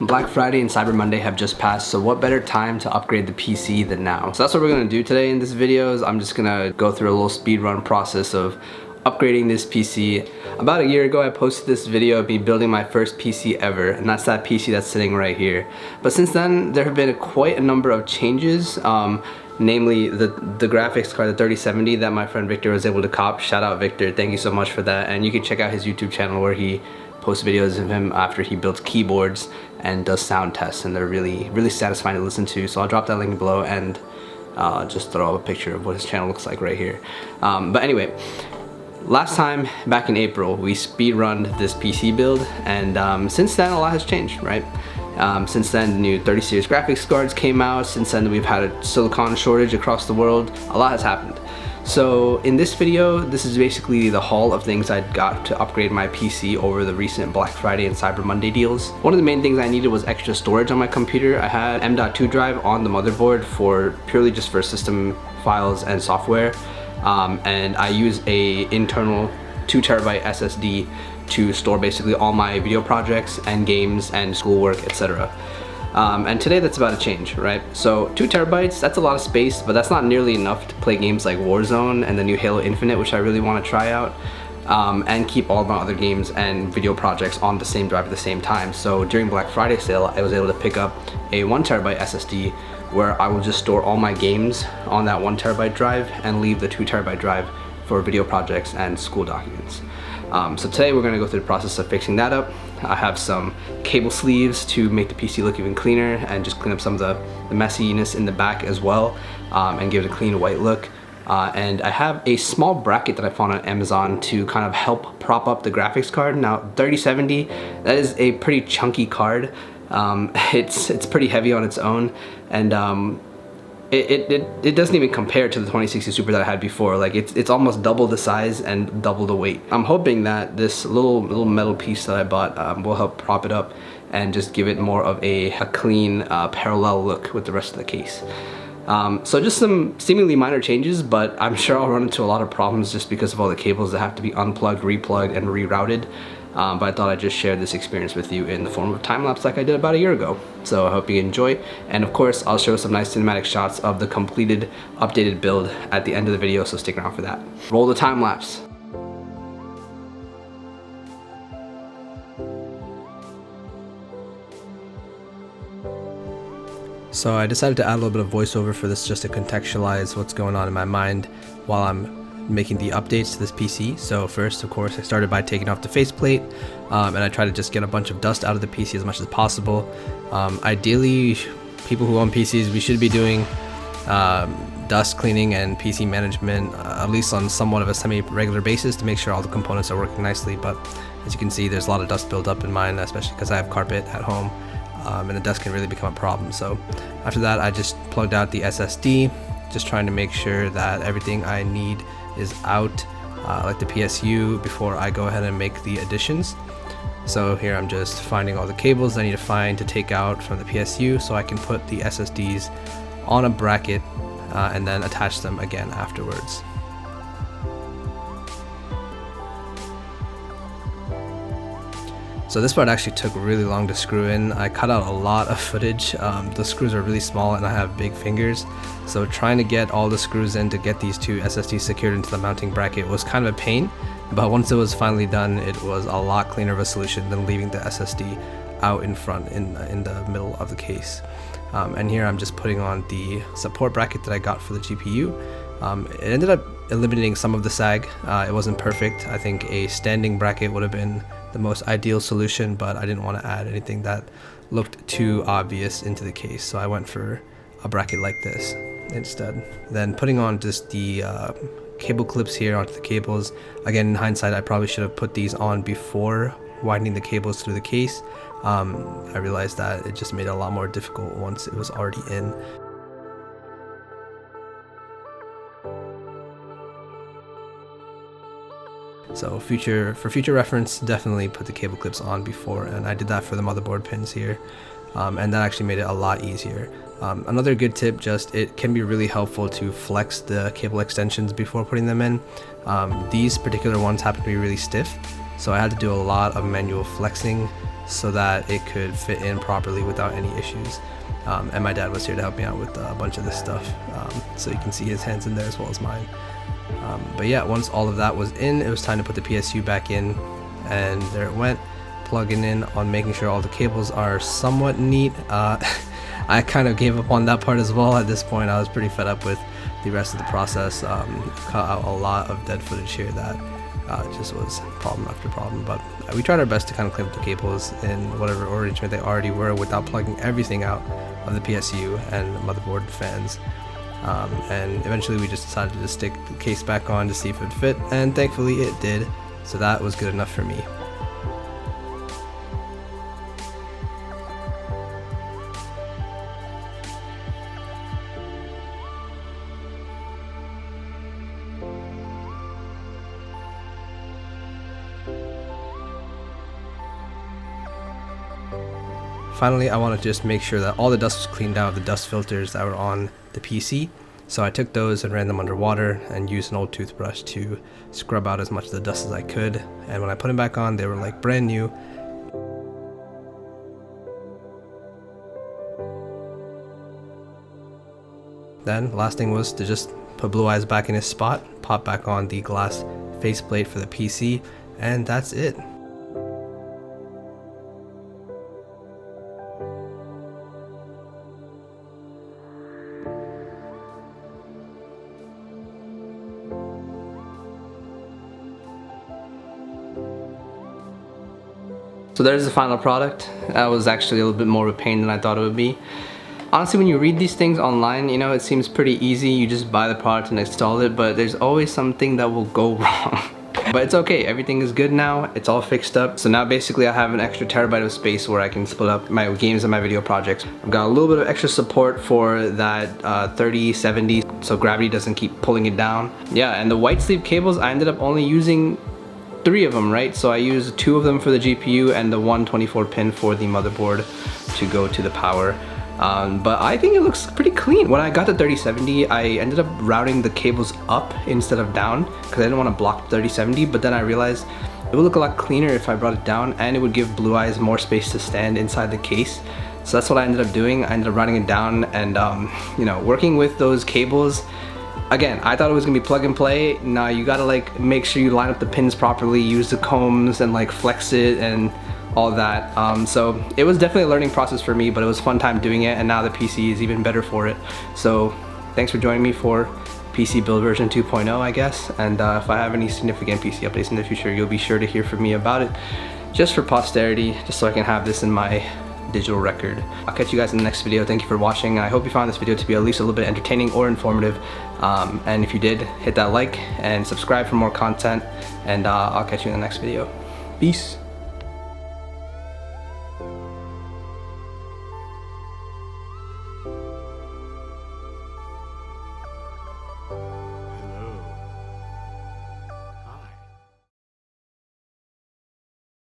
Black Friday and Cyber Monday have just passed, so what better time to upgrade the PC than now? So that's what we're gonna do today in this video. Is I'm just gonna go through a little speed run process of upgrading this PC. About a year ago, I posted this video of me building my first PC ever, and that's that PC that's sitting right here. But since then, there have been quite a number of changes. Namely the graphics card, the 3070 that my friend Victor was able to cop. Shout out Victor, thank you so much for that. And you can check out his YouTube channel where he posts videos of him after he builds keyboards and does sound tests, and they're really satisfying to listen to. So I'll drop that link below and just throw up a picture of what his channel looks like right here. But anyway, last time back in April we speedrunned this PC build, and since then a lot has changed, right? Since then, the new 30 series graphics cards came out. Since then, we've had a silicon shortage across the world. A lot has happened. So in this video, this is basically the haul of things I got to upgrade my PC over the recent Black Friday and Cyber Monday deals. One of the main things I needed was extra storage on my computer. I had M.2 drive on the motherboard purely just for system files and software. And I use a internal 2 terabyte SSD to store basically all my video projects and games and schoolwork, etc. And today that's about to change, right? So 2 terabytes, that's a lot of space, but that's not nearly enough to play games like Warzone and the new Halo Infinite, which I really want to try out, and keep all of my other games and video projects on the same drive at the same time. So during Black Friday sale, I was able to pick up a 1 terabyte SSD where I will just store all my games on that 1 terabyte drive and leave the 2 terabyte drive for video projects and school documents. So today we're going to go through the process of fixing that up. I have some cable sleeves to make the PC look even cleaner and just clean up some of the messiness in the back as well, and give it a clean white look. And I have a small bracket that I found on Amazon to kind of help prop up the graphics card. Now 3070, that is a pretty chunky card. It's pretty heavy on its own, and it doesn't even compare to the 2060 Super that I had before. Like it's almost double the size and double the weight. I'm hoping that this little metal piece that I bought will help prop it up and just give it more of a clean parallel look with the rest of the case. So just some seemingly minor changes, but I'm sure I'll run into a lot of problems just because of all the cables that have to be unplugged, replugged, and rerouted. But I thought I'd just share this experience with you in the form of time lapse like I did about a year ago. So I hope you enjoy, and of course I'll show some nice cinematic shots of the completed updated build at the end of the video, so stick around for that. Roll the time lapse. So I decided to add a little bit of voiceover for this just to contextualize what's going on in my mind while I'm making the updates to this PC. So first, of course, I started by taking off the faceplate, and I tried to just get a bunch of dust out of the PC as much as possible. Ideally, people who own PCs, we should be doing dust cleaning and PC management at least on somewhat of a semi-regular basis to make sure all the components are working nicely. But as you can see, there's a lot of dust built up in mine, especially because I have carpet at home, and the dust can really become a problem. So after that, I just plugged out the SSD, just trying to make sure that everything I need is out, like the PSU, before I go ahead and make the additions. So here I'm just finding all the cables I need to find to take out from the PSU so I can put the SSDs on a bracket and then attach them again afterwards. So this part actually took really long to screw in. I cut out a lot of footage. The screws are really small and I have big fingers. So trying to get all the screws in to get these 2 SSDs secured into the mounting bracket was kind of a pain. But once it was finally done, it was a lot cleaner of a solution than leaving the SSD out in front in the middle of the case. And here I'm just putting on the support bracket that I got for the GPU. It ended up eliminating some of the sag. It wasn't perfect. I think a standing bracket would have been the most ideal solution, but I didn't want to add anything that looked too obvious into the case, so I went for a bracket like this instead. Then putting on just the cable clips here onto the cables. Again, in hindsight, I probably should have put these on before winding the cables through the case. I realized that it just made it a lot more difficult once it was already in. So for future reference, definitely put the cable clips on before, and I did that for the motherboard pins here, and that actually made it a lot easier. Another good tip, it can be really helpful to flex the cable extensions before putting them in. These particular ones happen to be really stiff, so I had to do a lot of manual flexing so that it could fit in properly without any issues. And my dad was here to help me out with a bunch of this stuff, so you can see his hands in there as well as mine. But yeah, once all of that was in, it was time to put the PSU back in, and there it went, plugging in on making sure all the cables are somewhat neat. I kind of gave up on that part as well. At this point, I was pretty fed up with the rest of the process. Cut out a lot of dead footage here that just was problem after problem, but we tried our best to kind of clean up the cables in whatever arrangement they already were without plugging everything out of the PSU and the motherboard fans. And eventually we just decided to stick the case back on to see if it would fit, and thankfully it did, so that was good enough for me. Finally, I want to just make sure that all the dust was cleaned out of the dust filters that were on the PC. So I took those and ran them under water and used an old toothbrush to scrub out as much of the dust as I could. And when I put them back on, they were like brand new. Then, last thing was to just put Blue Eyes back in his spot, pop back on the glass faceplate for the PC, and that's it. So there's the final product. That was actually a little bit more of a pain than I thought it would be. Honestly, when you read these things online, you know, it seems pretty easy. You just buy the product and install it, but there's always something that will go wrong. But it's okay, everything is good now. It's all fixed up. So now basically I have an extra terabyte of space where I can split up my games and my video projects. I've got a little bit of extra support for that 3070, so gravity doesn't keep pulling it down. Yeah, and the white sleeve cables, I ended up only using 3 of them, right? So I used 2 of them for the GPU and the 124 pin for the motherboard to go to the power. But I think it looks pretty clean. When I got the 3070, I ended up routing the cables up instead of down because I didn't want to block the 3070, but then I realized it would look a lot cleaner if I brought it down, and it would give Blue Eyes more space to stand inside the case. So that's what I ended up doing. I ended up routing it down and you know, working with those cables. Again, I thought it was gonna be plug and play. Now you gotta like make sure you line up the pins properly, use the combs and like flex it and all that. So it was definitely a learning process for me, but it was a fun time doing it, and now the PC is even better for it. So thanks for joining me for PC build version 2.0, I guess. And if I have any significant PC updates in the future, you'll be sure to hear from me about it, just for posterity, just so I can have this in my digital record. I'll catch you guys in the next video. Thank you for watching. I hope you found this video to be at least a little bit entertaining or informative. And if you did, hit that like and subscribe for more content, and I'll catch you in the next video. Peace.